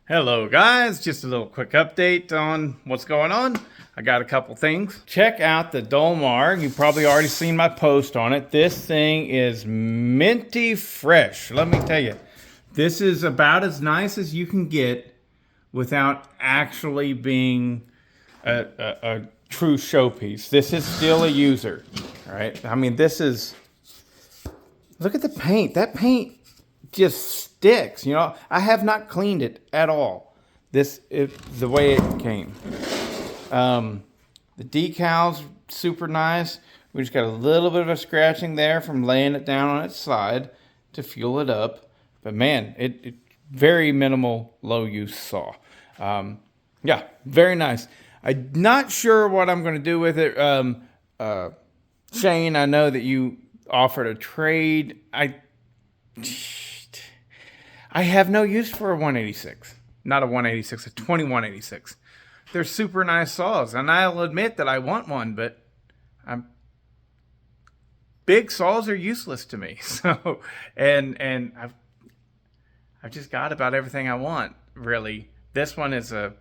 Hello guys, just a little quick update on what's going on. I got a couple things. Check out the Dolmar. You've probably already seen my post on it. This thing is minty fresh. Let me tell you, this is about as nice as you can get without actually being a true showpiece. This is still a user, all right? I mean, this is, look at the paint. That paint just sticks, you know. I have not cleaned it at all. This is the way it came. The decals, super nice. We just got a little bit of a scratching there from laying it down on its side to fuel it up. But man, it very minimal, low use saw. Yeah, very nice. I'm not sure what I'm going to do with it. Shane, I know that you offered a trade. I have no use for a 186. Not a 186, a 2186. They're super nice saws, and I'll admit that I want one, but big saws are useless to me. So, and I've just got about everything I want, really. This one is a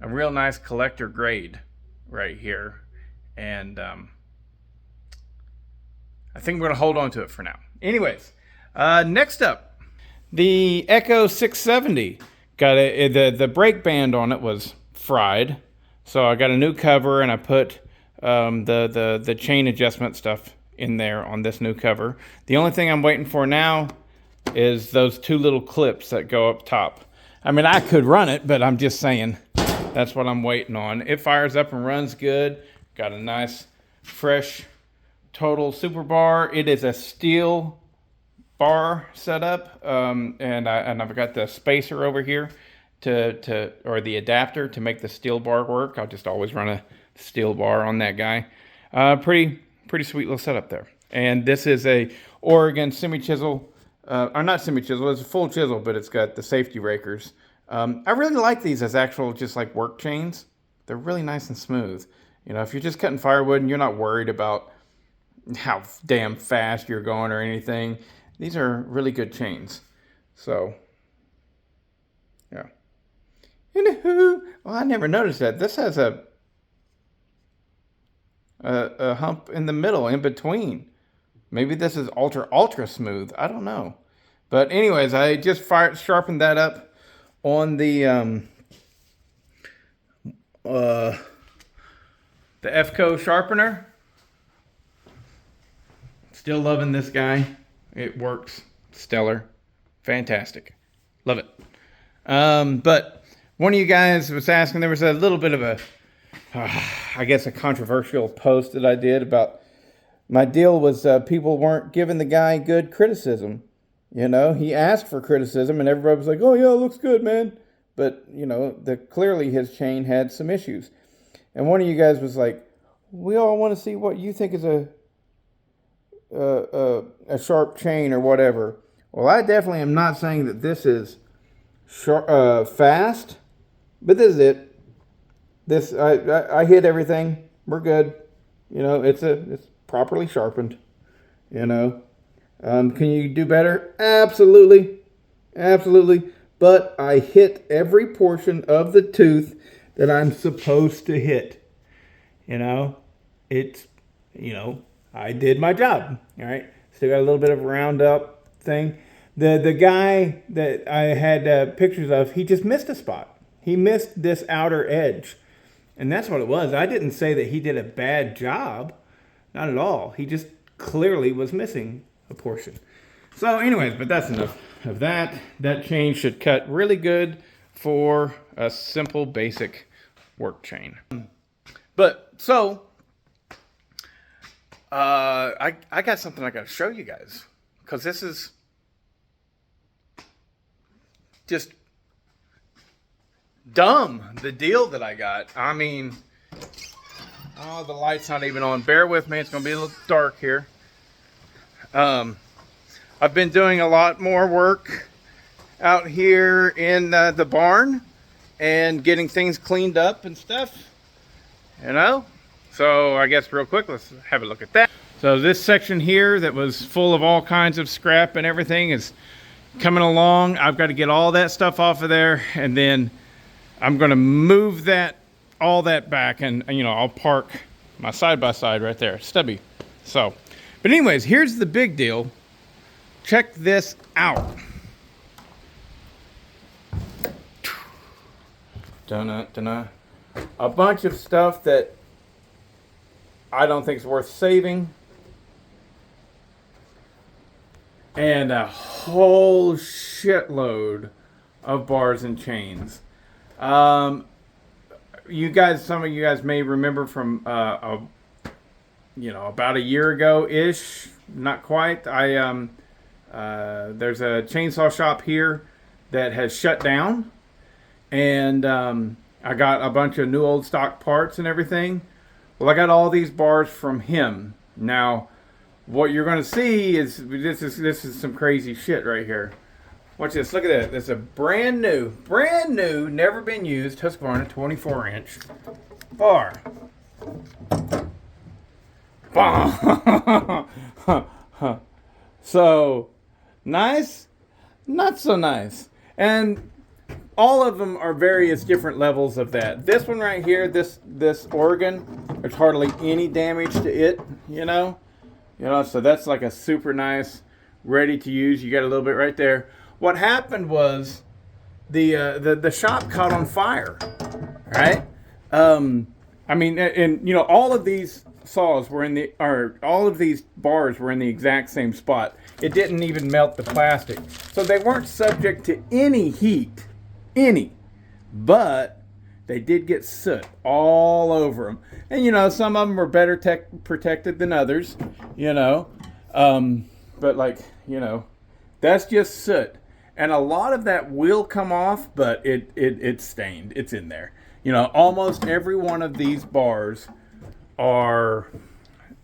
real nice collector grade right here, and I think we're gonna hold on to it for now. Anyways, next up. The Echo 670 got the brake band on it was fried, so I got a new cover and I put the chain adjustment stuff in there on this new cover. The only thing I'm waiting for now is those two little clips that go up top. I mean, I could run it, but I'm just saying that's what I'm waiting on. It fires up and runs good. Got a nice, fresh, total super bar. It is a steel bar setup, and I've got the spacer over here or the adapter to make the steel bar work. I'll just always run a steel bar on that guy. Pretty sweet little setup there. And this is a Oregon semi-chisel, or not semi-chisel, it's a full chisel, but it's got the safety rakers. I really like these as actual just like work chains. They're really nice and smooth. You know, if you're just cutting firewood and you're not worried about how damn fast you're going or anything, these are really good chains. So, yeah. Well, I never noticed that. This has a hump in the middle, in between. Maybe this is ultra smooth. I don't know. But anyways, I just sharpened that up on the FCO sharpener. Still loving this guy. It works. Stellar. Fantastic. Love it. But one of you guys was asking, there was a little bit of I guess a controversial post that I did about my deal was people weren't giving the guy good criticism. You know, he asked for criticism and everybody was like, oh yeah, it looks good, man. But, you know, clearly his chain had some issues. And one of you guys was like, we all want to see what you think is a sharp chain or whatever. Well, I definitely am not saying that this is fast, but this is it. This I hit everything. We're good. You know, it's properly sharpened. You know, can you do better? Absolutely, absolutely. But I hit every portion of the tooth that I'm supposed to hit. You know, I did my job. All right. Still got a little bit of a round up thing. The guy that I had pictures of, he just missed a spot. He missed this outer edge. And that's what it was. I didn't say that he did a bad job. Not at all. He just clearly was missing a portion. So anyways, but that's enough of that. That chain should cut really good for a simple, basic work chain. But so I got something I got to show you guys, because this is just dumb, the deal that I got. I mean, oh, the light's not even on. Bear with me. It's going to be a little dark here. I've been doing a lot more work out here in the barn and getting things cleaned up and stuff, you know? So I guess real quick, let's have a look at that. So this section here that was full of all kinds of scrap and everything is coming along. I've got to get all that stuff off of there, and then I'm going to move all that back, and I'll park my side-by-side right there, stubby. So, but anyways, here's the big deal. Check this out. A bunch of stuff that I don't think is worth saving, and a whole shitload of bars and chains. Some of you guys may remember from about a year ago ish, not quite. There's a chainsaw shop here that has shut down, and I got a bunch of new old stock parts and everything. Well, I got all these bars from him. Now, what you're going to see is this is some crazy shit right here. Watch this. Look at that. This is a brand new, never been used Husqvarna 24-inch bar. So, nice? Not so nice. And all of them are various different levels of that. This one right here, this organ, there's hardly any damage to it, so that's like a super nice, ready to use. You got a little bit right there. What happened was the shop caught on fire, right? All of these saws were all of these bars were in the exact same spot. It didn't even melt the plastic, so they weren't subject to any heat. But they did get soot all over them, and some of them were better protected than others, but that's just soot, and a lot of that will come off, but it's stained, it's in there. Almost every one of these bars are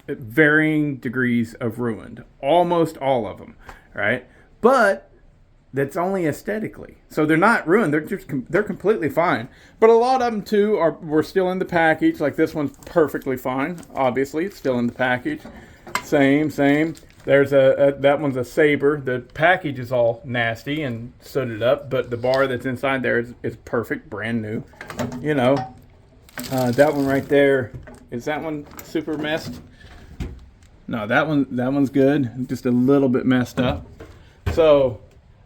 at varying degrees of ruined, almost all of them, right? But that's only aesthetically. So they're not ruined. They're completely fine. But a lot of them too were still in the package. Like this one's perfectly fine. Obviously, it's still in the package. Same. There's that one's a Saber. The package is all nasty and sooted up, but the bar that's inside there is perfect, brand new. That one right there, is that one super messed? No, that one's good. Just a little bit messed up. So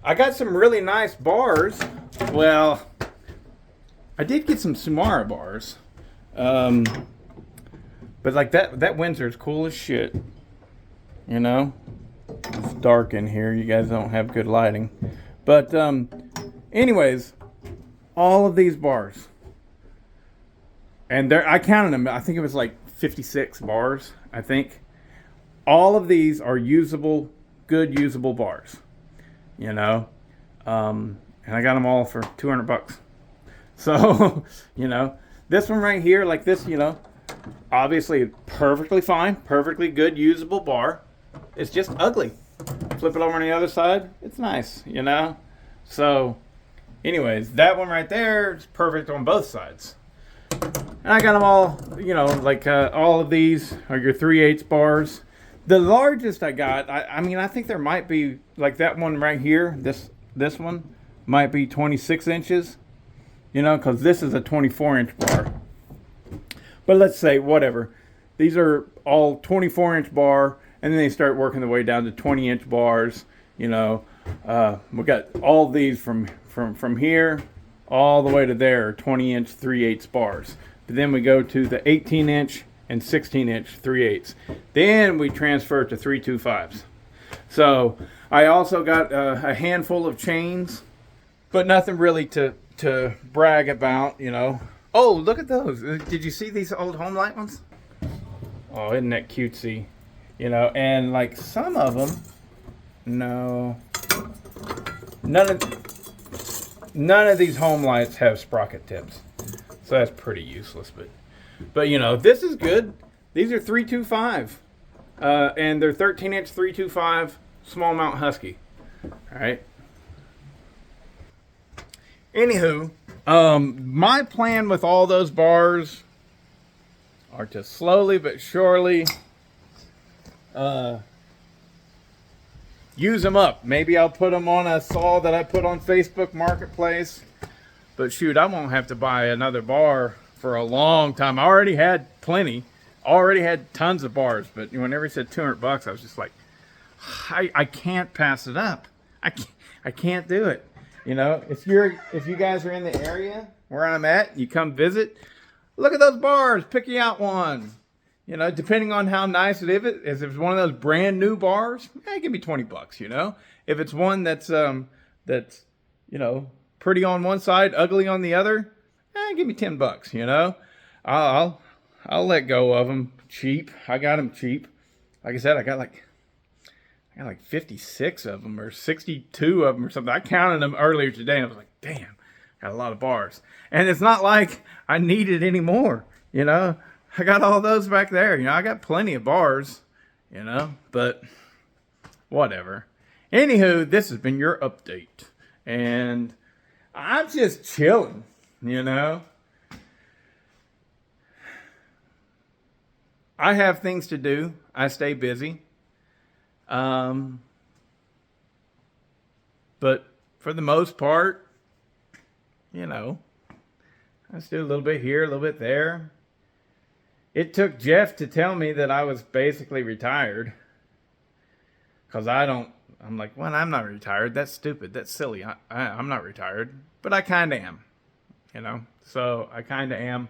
I got some really nice bars. Well, I did get some Sumara bars. But like that Windsor's cool as shit. It's dark in here. You guys don't have good lighting. But anyways, all of these bars. And I counted them. I think it was like 56 bars, I think. All of these are good usable bars. And I got them all for $200. So, this one right here, like this, obviously perfectly fine, perfectly good usable bar. It's just ugly. Flip it over on the other side, it's nice, So, anyways, that one right there is perfect on both sides. And I got them all, all of these are your 3/8 bars. The largest I got, I think there might be, like that one right here, this one might be 26 inches, because this is a 24-inch bar. But let's say, whatever. These are all 24-inch bar, and then they start working their way down to 20-inch bars. We got all these from here all the way to there, 20-inch 3/8 bars. But then we go to the 18-inch and 16-inch 3/8. Then we transfer to 3/25s. So I also got a handful of chains, but nothing really to brag about, Oh, look at those. Did you see these old Homelight ones? Oh, isn't that cutesy? And like some of them, no. None of these Homelights have sprocket tips. So that's pretty useless, but this is good. These are 325, and they're 13-inch 325 small mount Husky. All right. Anywho, my plan with all those bars are to slowly but surely, use them up. Maybe I'll put them on a saw that I put on Facebook Marketplace. But shoot, I won't have to buy another bar for a long time. I already had plenty. Already had tons of bars. But whenever he said $200, I was just like, I can't pass it up. I can't do it. You know, if you guys are in the area where I'm at, you come visit, look at those bars, pick you out one. You know, depending on how nice it is, if it's one of those brand new bars, give me $20, you know. If it's one that's you know, pretty on one side, ugly on the other, give me $10, you know. I'll let go of them cheap. I got them cheap. Like I said, I got like 56 of them or 62 of them or something. I counted them earlier today and I was like, damn, got a lot of bars. And it's not like I needed any more, you know. I got all those back there, you know. I got plenty of bars, you know, but whatever. Anywho, this has been your update. And I'm just chilling, you know. I have things to do. I stay busy. But for the most part, you know, I just do a little bit here, a little bit there. It took Jeff to tell me that I was basically retired. Because I'm like, well, I'm not retired. That's stupid. That's silly. I'm not retired. But I kind of am, you know. So I kind of am.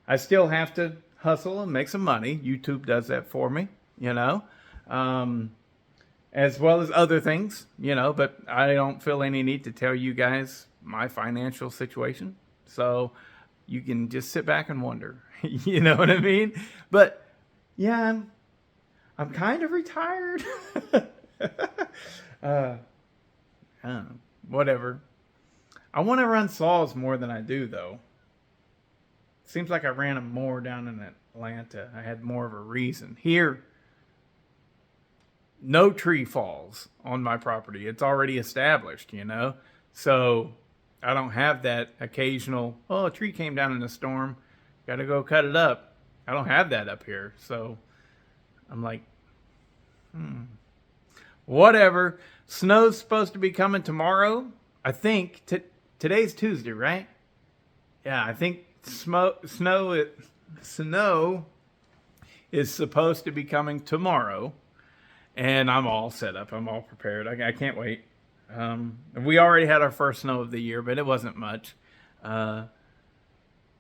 I still have to hustle and make some money. YouTube does that for me, you know. As well as other things, you know. But I don't feel any need to tell you guys my financial situation. So you can just sit back and wonder. You know what I mean? But yeah, I'm kind of retired. Whatever. I want to run saws more than I do, though. Seems like I ran them more down in Atlanta. I had more of a reason. Here, no tree falls on my property. It's already established, you know? So I don't have that occasional, oh, a tree came down in a storm, got to go cut it up. I don't have that up here. So I'm like, whatever. Snow's supposed to be coming tomorrow. I think today's Tuesday, right? Yeah, I think snow is supposed to be coming tomorrow. And I'm all set up. I'm all prepared. I can't wait. We already had our first snow of the year, but it wasn't much.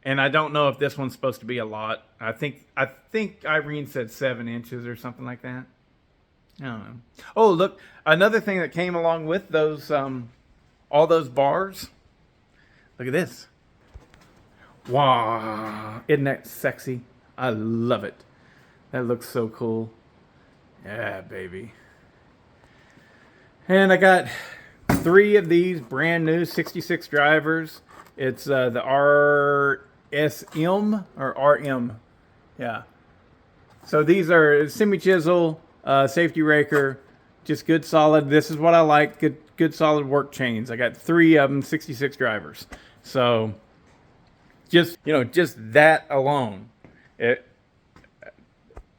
And I don't know if this one's supposed to be a lot. I think Irene said 7 inches or something like that. I don't know. Oh, look, another thing that came along with those, all those bars. Look at this. Wow, isn't that sexy? I love it. That looks so cool. Yeah, baby. And I got 3 of these brand new 66 drivers. It's the RSM or RM. Yeah. So these are semi-chisel, safety raker, just good solid. This is what I like, good solid work chains. I got 3 of them, 66 drivers. So just that alone,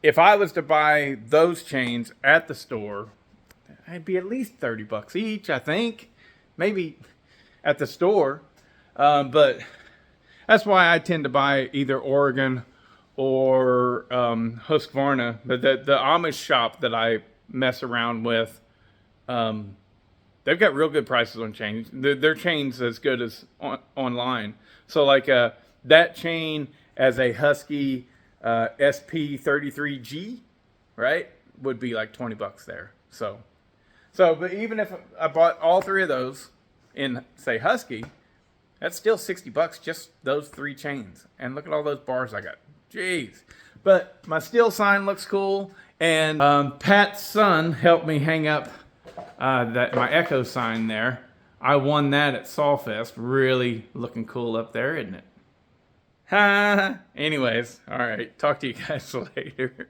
if I was to buy those chains at the store, it'd be at least $30 each, I think. Maybe at the store. But that's why I tend to buy either Oregon or Husqvarna. But the Amish shop that I mess around with, they've got real good prices on chains. Their chains as good as online. So like that chain as a Husky SP33G, right, would be like $20 there. So, but even if I bought all 3 of those in, say, Husky, that's still $60, just those 3 chains. And look at all those bars I got. Jeez. But my steel sign looks cool. And Pat's son helped me hang up my Echo sign there. I won that at Sawfest. Really looking cool up there, isn't it? Anyways, all right. Talk to you guys later.